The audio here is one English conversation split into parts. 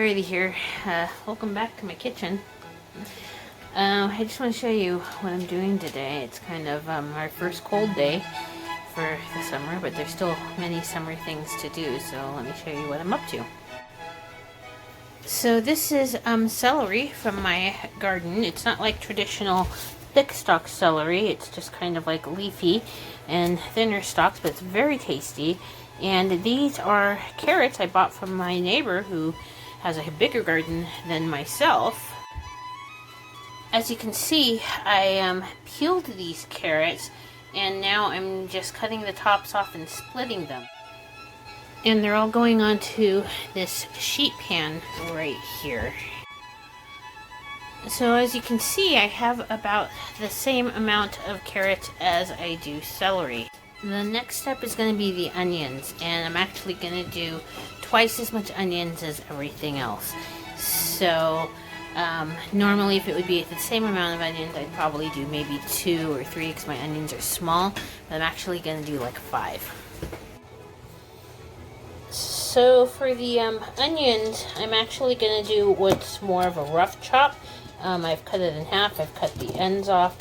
Charity here. Welcome back to my kitchen. I just want to show you what I'm doing today. It's kind of our first cold day for the summer, but there's still many summer things to do, so let me show you what I'm up to. So this is celery from my garden. It's not like traditional thick stalk celery. It's just kind of like leafy and thinner stalks, but it's very tasty. And these are carrots I bought from my neighbor who has a bigger garden than myself. As you can see, I peeled these carrots and now I'm just cutting the tops off and splitting them. And they're all going onto this sheet pan right here. So as you can see, I have about the same amount of carrots as I do celery. The next step is going to be the onions, and I'm actually going to do twice as much onions as everything else. So normally if it would be the same amount of onions, I'd probably do maybe 2 or 3 because my onions are small, but I'm actually going to do like 5. So for the onions, I'm actually going to do what's more of a rough chop. I've cut it in half, I've cut the ends off,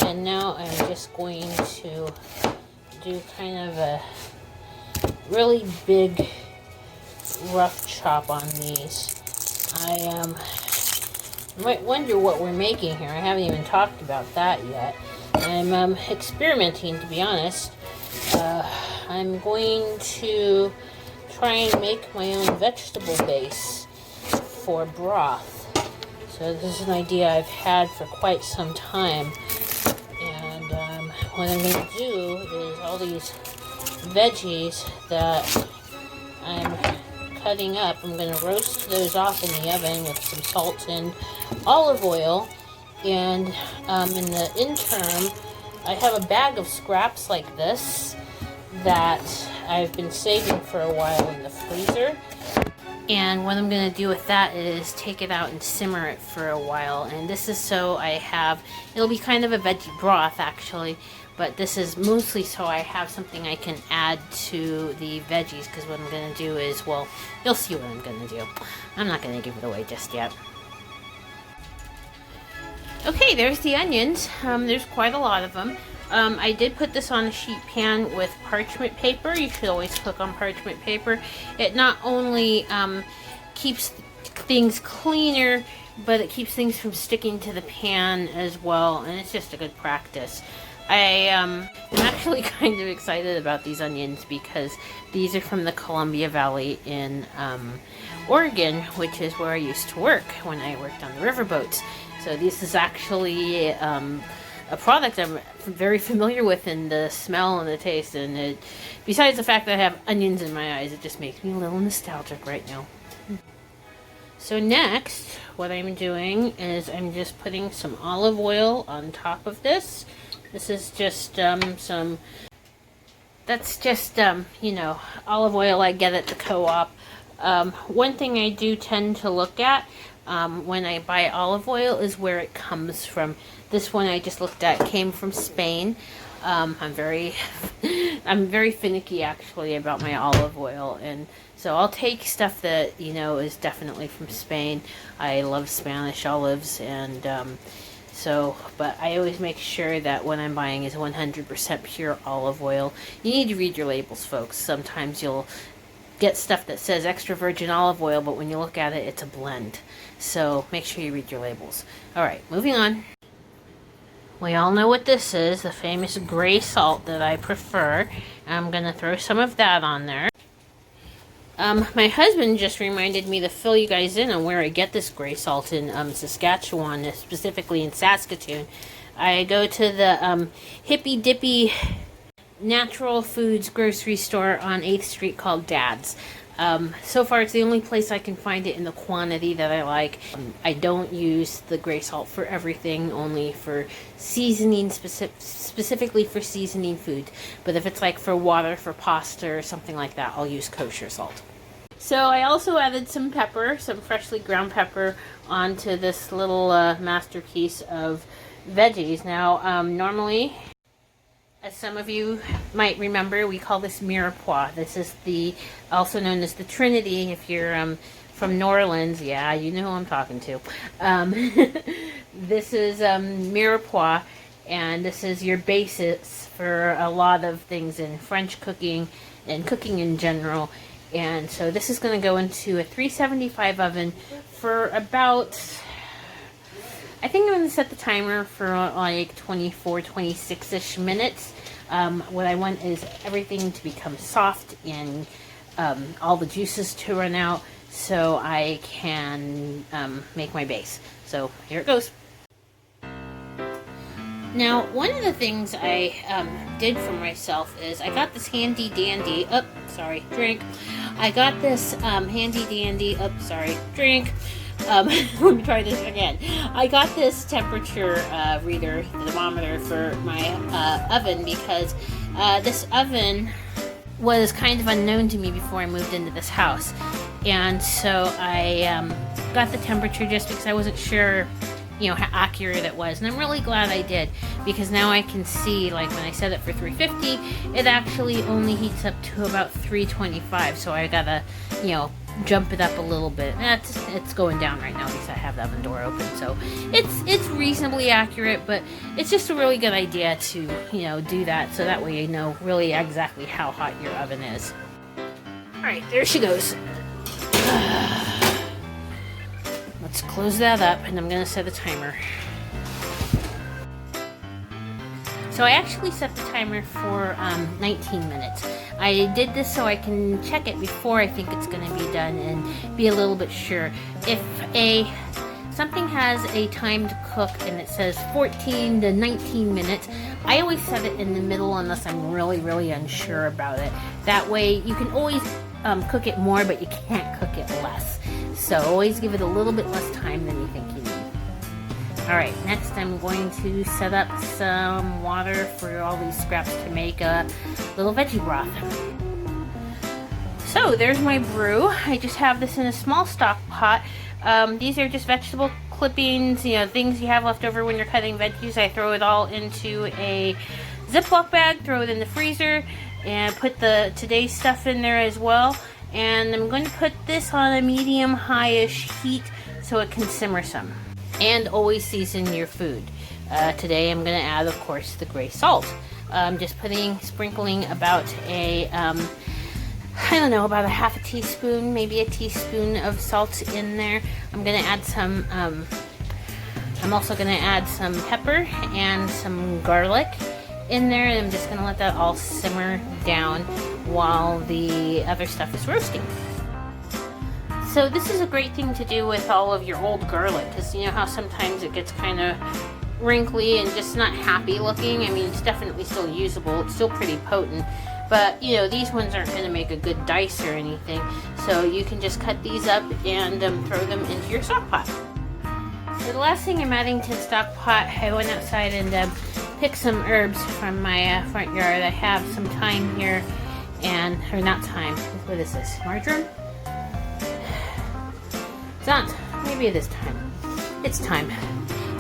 and now I'm just going to do kind of a really big rough chop on these. I might wonder what we're making here. I haven't even talked about that yet. I'm experimenting, to be honest. I'm going to try and make my own vegetable base for broth. So this is an idea I've had for quite some time. What I'm going to do is all these veggies that I'm cutting up, I'm going to roast those off in the oven with some salt and olive oil. And in the interim, I have a bag of scraps like this that I've been saving for a while in the freezer. And what I'm going to do with that is take it out and simmer it for a while. And this is so I have, it'll be kind of a veggie broth actually, but this is mostly so I have something I can add to the veggies, because what I'm going to do is, well, you'll see what I'm going to do. I'm not going to give it away just yet. Okay, there's the onions. There's quite a lot of them. I did put this on a sheet pan with parchment paper. You should always cook on parchment paper. It not only keeps things cleaner, but it keeps things from sticking to the pan as well, and it's just a good practice. I'm actually kind of excited about these onions because these are from the Columbia Valley in Oregon, which is where I used to work when I worked on the riverboats. So this is actually a product I'm very familiar with in the smell and the taste, and it, besides the fact that I have onions in my eyes, it just makes me a little nostalgic right now. So next, what I'm doing is I'm just putting some olive oil on top of this. This is just you know, olive oil I get at the co-op. One thing I do tend to look at when I buy olive oil is where it comes from. This one I just looked at came from Spain. I'm very finicky actually about my olive oil, and so I'll take stuff that, you know, is definitely from Spain. I love Spanish olives, and but I always make sure that what I'm buying is 100% pure olive oil. You need to read your labels, folks. Sometimes you'll get stuff that says extra virgin olive oil, but when you look at it, it's a blend. So make sure you read your labels. Alright, moving on. We all know what this is, the famous gray salt that I prefer. I'm going to throw some of that on there. My husband just reminded me to fill you guys in on where I get this gray salt in Saskatchewan, specifically in Saskatoon. I go to the hippy dippy natural foods grocery store on 8th Street called Dad's. So far it's the only place I can find it in the quantity that I like. I don't use the gray salt for everything, only for seasoning, specifically for seasoning food. But if it's like for water, for pasta or something like that, I'll use kosher salt. So I also added some pepper, some freshly ground pepper, onto this little masterpiece of veggies. Now normally, as some of you might remember, we call this mirepoix. This is also known as the Trinity if you're from New Orleans. Yeah, you know who I'm talking to. This is mirepoix, and this is your basis for a lot of things in French cooking and cooking in general. And so this is going to go into a 375 oven for about, I think I'm going to set the timer for like 24, 26-ish minutes. What I want is everything to become soft and all the juices to run out so I can make my base. So here it goes. Now, one of the things I did for myself is I got this handy dandy, drink. I got this handy dandy, drink. Let me try this again. I got this temperature reader, the thermometer for my oven because this oven was kind of unknown to me before I moved into this house. And so I got the temperature just because I wasn't sure, you know, how accurate it was. And I'm really glad I did, because now I can see, like when I set it for 350, it actually only heats up to about 325. So I gotta, you know, jump it up a little bit. It's going down right now because I have the oven door open. So it's reasonably accurate, but it's just a really good idea to, you know, do that. So that way you know really exactly how hot your oven is. Alright, there she goes. Let's close that up, and I'm going to set a timer. So I actually set the timer for 19 minutes. I did this so I can check it before I think it's going to be done and be a little bit sure. If something has a time to cook and it says 14 to 19 minutes, I always set it in the middle unless I'm really unsure about it. That way you can always cook it more, but you can't cook it less. So always give it a little bit less time than you think you need. Alright, next I'm going to set up some water for all these scraps to make a little veggie broth. So there's my brew. I just have this in a small stock pot. These are just vegetable clippings, you know, things you have left over when you're cutting veggies. I throw it all into a Ziploc bag, throw it in the freezer, and put the today's stuff in there as well. And I'm going to put this on a medium high-ish heat so it can simmer some. And always season your food. Today I'm going to add, of course, the gray salt. Just sprinkling about about a half a teaspoon, maybe a teaspoon of salt in there. I'm going to add some, I'm also going to add some pepper and some garlic in there, and I'm just going to let that all simmer down while the other stuff is roasting. So this is a great thing to do with all of your old garlic, because you know how sometimes it gets kind of wrinkly and just not happy looking. I mean, it's definitely still usable, it's still pretty potent, but you know, these ones aren't going to make a good dice or anything, so you can just cut these up and throw them into your stock pot. So the last thing I'm adding to the stock pot, I went outside and picked some herbs from my front yard. I have some thyme here, or not thyme, what is this, marjoram? It's not, maybe it is thyme. It's thyme.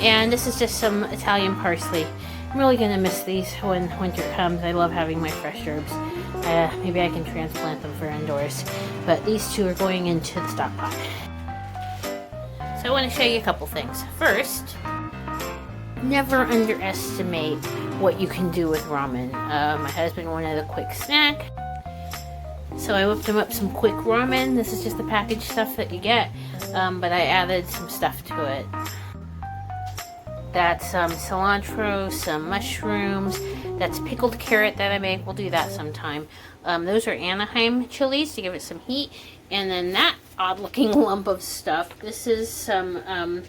And this is just some Italian parsley. I'm really going to miss these when winter comes. I love having my fresh herbs. Maybe I can transplant them for indoors. But these two are going into the stock pot. So I want to show you a couple things. First, never underestimate what you can do with ramen. My husband wanted a quick snack, so I whipped him up some quick ramen. This is just the packaged stuff that you get, but I added some stuff to it. That's some cilantro, some mushrooms, that's pickled carrot that I make. We'll do that sometime. Those are Anaheim chilies to give it some heat. And then that odd looking lump of stuff, this is some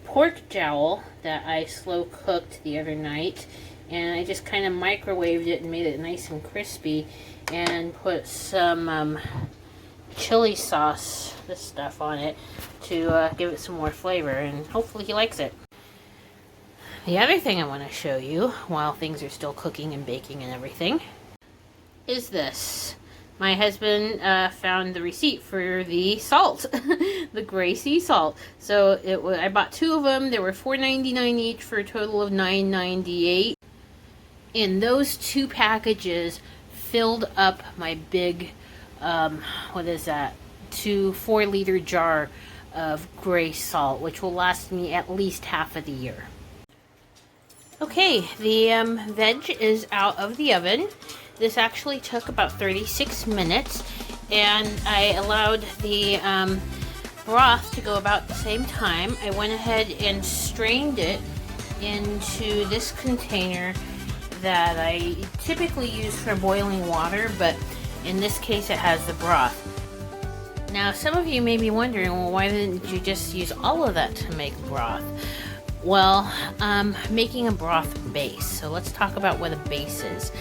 pork jowl that I slow cooked the other night, and I just kind of microwaved it and made it nice and crispy, and put some chili sauce, this stuff on it, to give it some more flavor, and hopefully he likes it. The other thing I want to show you while things are still cooking and baking and everything is this. My husband found the receipt for the salt, the gray sea salt. So I bought two of them. They were $4.99 each for a total of $9.98. And those two packages filled up my big, what is that, to 4 liter jar of gray salt, which will last me at least half of the year. Okay, the veg is out of the oven. This actually took about 36 minutes, and I allowed the broth to go about the same time. I went ahead and strained it into this container that I typically use for boiling water, but in this case it has the broth. Now some of you may be wondering, well, why didn't you just use all of that to make broth? Well, making a broth base. So let's talk about what a base is.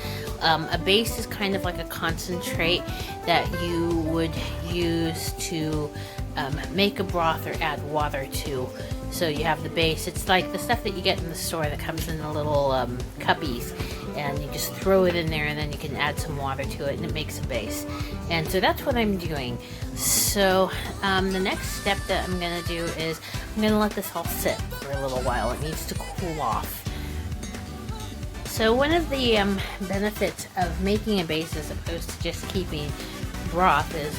A base is kind of like a concentrate that you would use to make a broth or add water to. So you have the base. It's like the stuff that you get in the store that comes in the little cuppies, and you just throw it in there, and then you can add some water to it, and it makes a base. And so that's what I'm doing. So the next step that I'm going to do is I'm going to let this all sit for a little while. It needs to cool off. So one of the benefits of making a base as opposed to just keeping broth is,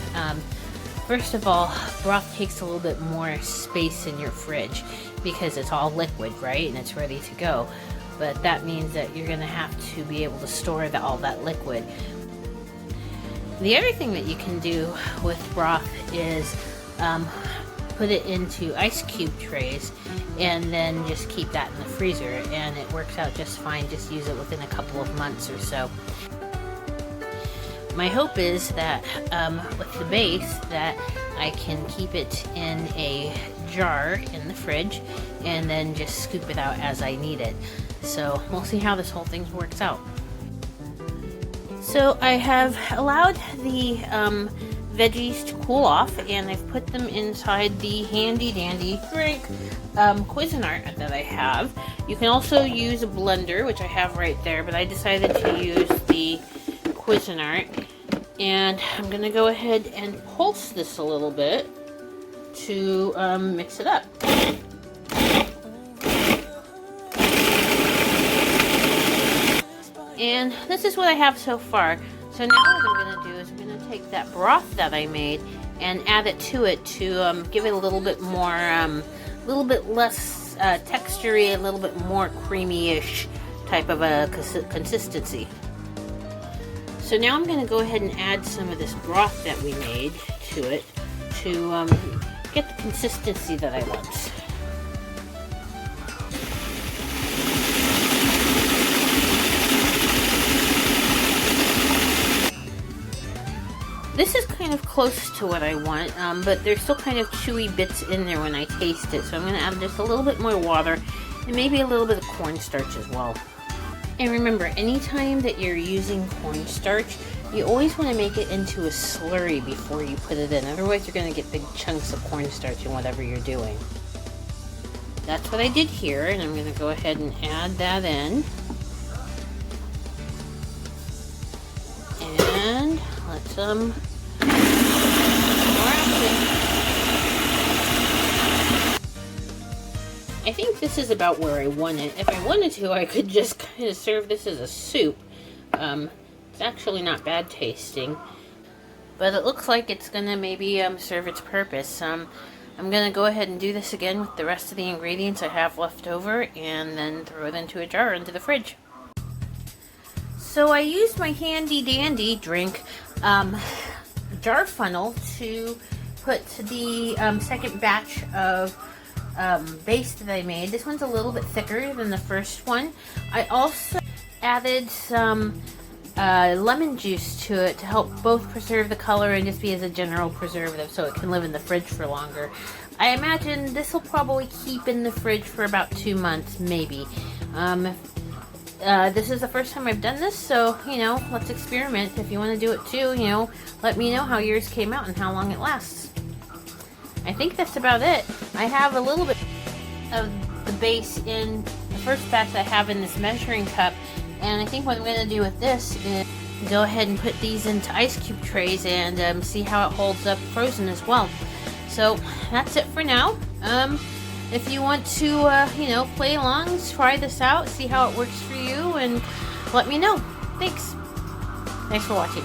first of all, broth takes a little bit more space in your fridge because it's all liquid, right? And it's ready to go. But that means that you're going to have to be able to store all that liquid. The other thing that you can do with broth is put it into ice cube trays and then just keep that in the freezer, and it works out just fine. Just use it within a couple of months or so. My hope is that with the base that I can keep it in a jar in the fridge and then just scoop it out as I need it. So we'll see how this whole thing works out. So I have allowed the veggies to cool off, and I've put them inside the handy dandy drink Cuisinart that I have. You can also use a blender, which I have right there, but I decided to use the Cuisinart, and I'm going to go ahead and pulse this a little bit to mix it up. And this is what I have so far. So now what I'm going to do is I'm going to take that broth that I made and add it to give it a little bit more, a little bit less textury, a little bit more creamy-ish type of a consistency. So now I'm going to go ahead and add some of this broth that we made to it to get the consistency that I want. This is kind of close to what I want, but there's still kind of chewy bits in there when I taste it. So I'm going to add just a little bit more water and maybe a little bit of cornstarch as well. And remember, anytime that you're using cornstarch, you always want to make it into a slurry before you put it in. Otherwise, you're going to get big chunks of cornstarch in whatever you're doing. That's what I did here, and I'm going to go ahead and add that in. And let's I think this is about where I want it. If I wanted to, I could just kind of serve this as a soup. It's actually not bad tasting, but it looks like it's gonna maybe serve its purpose. I'm gonna go ahead and do this again with the rest of the ingredients I have left over, and then throw it into a jar into the fridge. So I used my handy dandy drink jar funnel to put the second batch of base that I made. This one's a little bit thicker than the first one. I also added some lemon juice to it to help both preserve the color and just be as a general preservative so it can live in the fridge for longer. I imagine this will probably keep in the fridge for about 2 months, maybe. This is the first time I've done this, so, you know, let's experiment. If you want to do it too, you know, let me know how yours came out and how long it lasts. I think that's about it. I have a little bit of the base in the first batch I have in this measuring cup, and I think what I'm going to do with this is go ahead and put these into ice cube trays and see how it holds up frozen as well. So that's it for now. If you want to, you know, play along, try this out, see how it works for you, and let me know. Thanks. Thanks for watching.